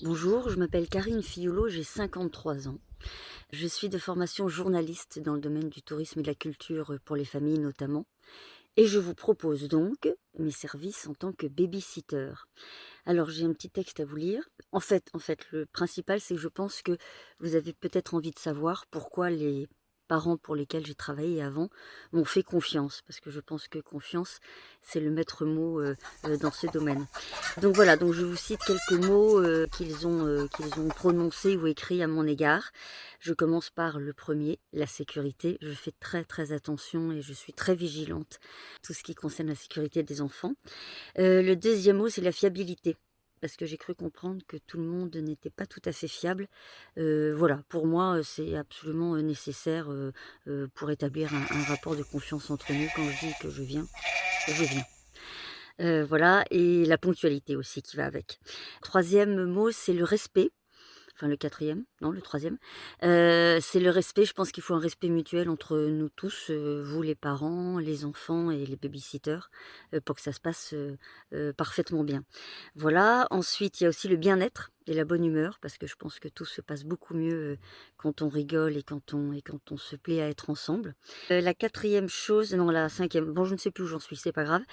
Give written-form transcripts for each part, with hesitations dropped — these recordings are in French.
Bonjour, je m'appelle Karine Fiolo, j'ai 53 ans. Je suis de formation journaliste dans le domaine du tourisme et de la culture pour les familles notamment. Et je vous propose donc mes services en tant que baby-sitter. Alors j'ai un petit texte à vous lire. En fait, le principal, c'est que je pense que vous avez peut-être envie de savoir pourquoi les parents pour lesquels j'ai travaillé avant m'ont fait confiance, parce que je pense que confiance, c'est le maître mot dans ce domaine. Donc voilà, donc je vous cite quelques mots qu'ils ont prononcés ou écrits à mon égard. Je commence par le premier, la sécurité. Je fais très très attention et je suis très vigilante tout ce qui concerne la sécurité des enfants. Le deuxième mot, c'est la fiabilité, parce que j'ai cru comprendre que tout le monde n'était pas tout à fait fiable. Voilà, pour moi, c'est absolument, nécessaire, pour établir un rapport de confiance entre nous. Quand je dis que je viens. Voilà, et la ponctualité aussi qui va avec. Troisième mot, c'est le respect. Enfin le quatrième, non le troisième. C'est le respect, je pense qu'il faut un respect mutuel entre nous tous, vous les parents, les enfants et les baby-sitters, pour que ça se passe, parfaitement bien. Voilà, ensuite il y a aussi le bien-être et la bonne humeur, parce que je pense que tout se passe beaucoup mieux, quand on rigole et quand on se plaît à être ensemble. La quatrième chose, non la cinquième, bon je ne sais plus où j'en suis, c'est pas grave,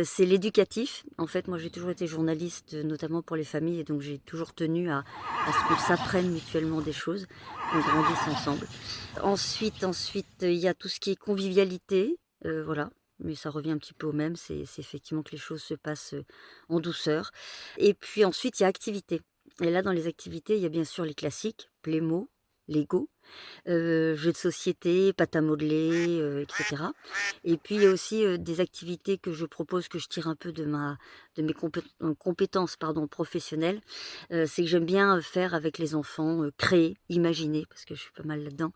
c'est l'éducatif. En fait, moi j'ai toujours été journaliste, notamment pour les familles, et donc j'ai toujours tenu à ce qu'on s'apprenne mutuellement des choses, qu'on grandisse ensemble. Ensuite, il y a tout ce qui est convivialité, voilà, mais ça revient un petit peu au même, c'est effectivement que les choses se passent, en douceur. Et puis ensuite, il y a activité. Et là, dans les activités, il y a bien sûr les classiques, Playmo, Lego, jeux de société, pâte à modeler, et cetera. Et puis il y a aussi, des activités que je propose, que je tire un peu de mes compétences, pardon, professionnelles. C'est que j'aime bien, faire avec les enfants, créer, imaginer, parce que je suis pas mal là-dedans,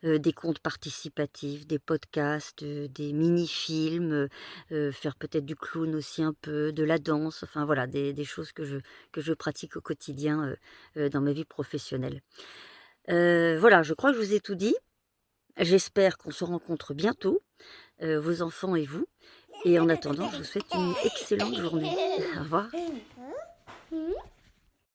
des contes participatifs, des podcasts, des mini-films, faire peut-être du clown aussi un peu, de la danse, enfin voilà, des choses que je pratique au quotidien, dans ma vie professionnelle. Voilà, je crois que je vous ai tout dit. J'espère qu'on se rencontre bientôt, vos enfants et vous. Et en attendant, je vous souhaite une excellente journée. Au revoir.